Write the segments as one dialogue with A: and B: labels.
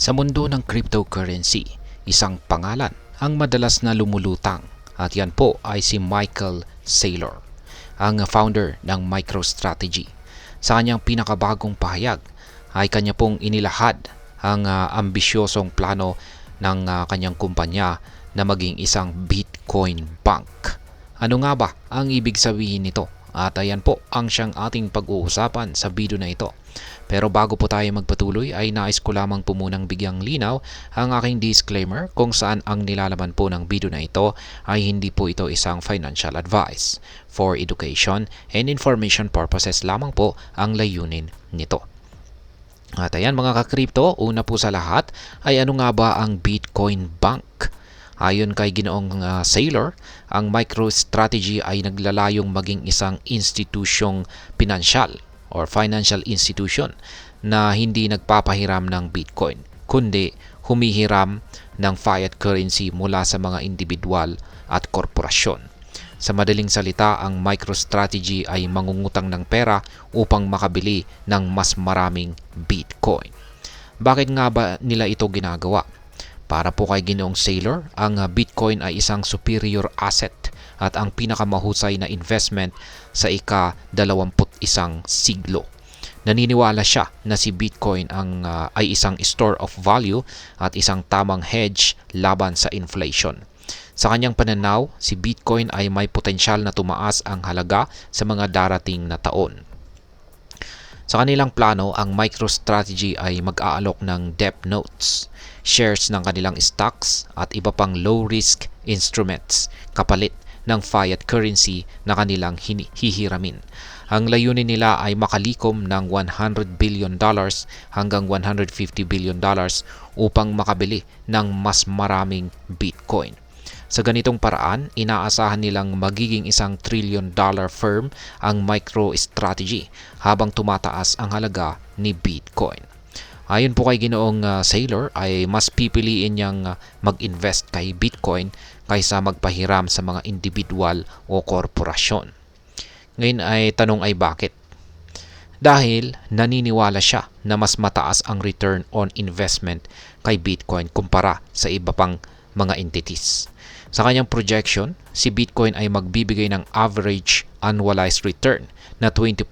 A: Sa mundo ng cryptocurrency, isang pangalan ang madalas na lumulutang at yan po ay si Michael Saylor, ang founder ng MicroStrategy. Sa kanyang pinakabagong pahayag ay kanya pong inilahad ang ambisyosong plano ng kanyang kumpanya na maging isang Bitcoin bank. Ano nga ba ang ibig sabihin nito? At ayan po ang siyang ating pag-uusapan sa video na ito. Pero bago po tayo magpatuloy ay nais ko lamang po munang bigyang linaw ang aking disclaimer kung saan ang nilalaman po ng video na ito ay hindi po ito isang financial advice. For education and information purposes lamang po ang layunin nito. At ayan mga ka-crypto, una po sa lahat ay ano nga ba ang Bitcoin Bank? Ayon kay Ginoong Saylor, ang MicroStrategy ay naglalayong maging isang institusyong pinansyal or financial institution na hindi nagpapahiram ng Bitcoin, kundi humihiram ng fiat currency mula sa mga individual at korporasyon. Sa madaling salita, ang MicroStrategy ay mangungutang ng pera upang makabili ng mas maraming Bitcoin. Bakit nga ba nila ito ginagawa? Para po kay Ginoong Saylor, ang Bitcoin ay isang superior asset at ang pinakamahusay na investment sa ika-21 siglo. Naniniwala siya na si Bitcoin ay isang store of value at isang tamang hedge laban sa inflation. Sa kanyang pananaw, si Bitcoin ay may potensyal na tumaas ang halaga sa mga darating na taon. Sa kanilang plano, ang MicroStrategy ay mag-aalok ng debt notes, shares ng kanilang stocks at iba pang low-risk instruments kapalit ng fiat currency na kanilang hihiramin. Ang layunin nila ay makalikom ng $100 billion hanggang $150 billion upang makabili ng mas maraming Bitcoin. Sa ganitong paraan, inaasahan nilang magiging $1 trillion firm ang MicroStrategy habang tumataas ang halaga ni Bitcoin. Ayon po kay Ginoong Saylor ay mas pipiliin niyang mag-invest kay Bitcoin kaysa magpahiram sa mga individual o korporasyon. Ngayon ay tanong ay bakit? Dahil naniniwala siya na mas mataas ang return on investment kay Bitcoin kumpara sa iba pang mga entities. Sa kanyang projection, si Bitcoin ay magbibigay ng average annualized return na 22%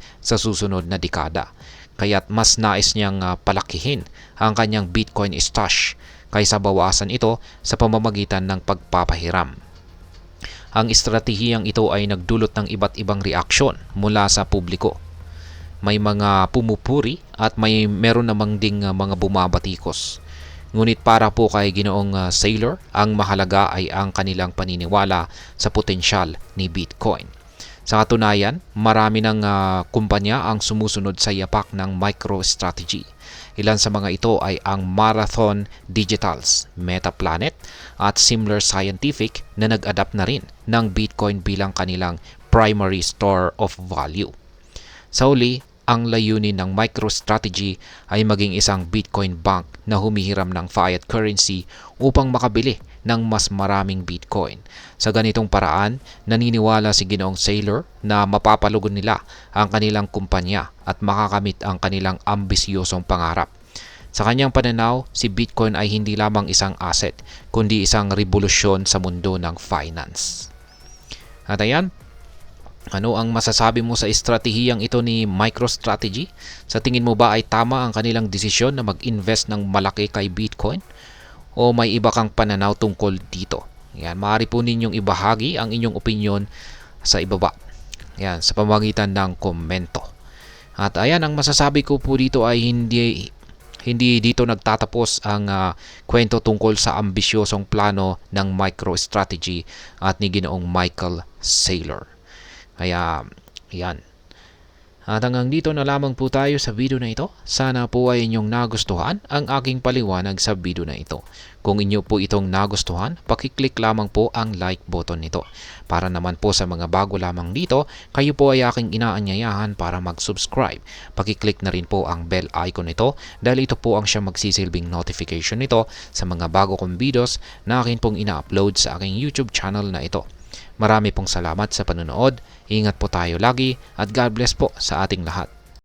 A: sa susunod na dekada. Kaya't mas nais niyang palakihin ang kanyang Bitcoin stash kaysa bawasan ito sa pamamagitan ng pagpapahiram. Ang estratehiyang ito ay nagdulot ng iba't ibang reaksyon mula sa publiko. May mga pumupuri at meron namang ding mga bumabatikos. Ngunit para po kay Ginoong Saylor, ang mahalaga ay ang kanilang paniniwala sa potensyal ni Bitcoin. Sa katunayan, marami ng kumpanya ang sumusunod sa yapak ng MicroStrategy. Ilan sa mga ito ay ang Marathon Digitals, Metaplanet at Semler Scientific na nag-adapt na rin ng Bitcoin bilang kanilang primary store of value. Sa uli, ang layunin ng MicroStrategy ay maging isang Bitcoin bank na humihiram ng fiat currency upang makabili ng mas maraming Bitcoin. Sa ganitong paraan, naniniwala si Ginoong Saylor na mapapalugon nila ang kanilang kumpanya at makakamit ang kanilang ambisyosong pangarap. Sa kanyang pananaw, si Bitcoin ay hindi lamang isang asset, kundi isang revolusyon sa mundo ng finance. At ayan, ano ang masasabi mo sa estratehiyang ito ni MicroStrategy? Sa tingin mo ba ay tama ang kanilang desisyon na mag-invest ng malaki kay Bitcoin? O may iba kang pananaw tungkol dito? Yan, maaari po ninyong ibahagi ang inyong opinion sa ibaba. Yan, sa pamamagitan ng komento. At ayan, ang masasabi ko po dito ay hindi dito nagtatapos ang kwento tungkol sa ambisyosong plano ng MicroStrategy at ni Ginoong Michael Saylor. Kaya, yan. At hanggang dito na lamang po tayo sa video na ito. Sana po ay inyong nagustuhan ang aking paliwanag sa video na ito. Kung inyo po itong nagustuhan, pakiclick lamang po ang like button nito. Para naman po sa mga bago lamang dito, kayo po ay aking inaanyayahan para mag-subscribe. Pakiclick na rin po ang bell icon nito dahil ito po ang siyang magsisilbing notification nito sa mga bago kong videos na akin pong ina-upload sa aking YouTube channel na ito. Marami pong salamat sa panonood. Ingat po tayo lagi at God bless po sa ating lahat.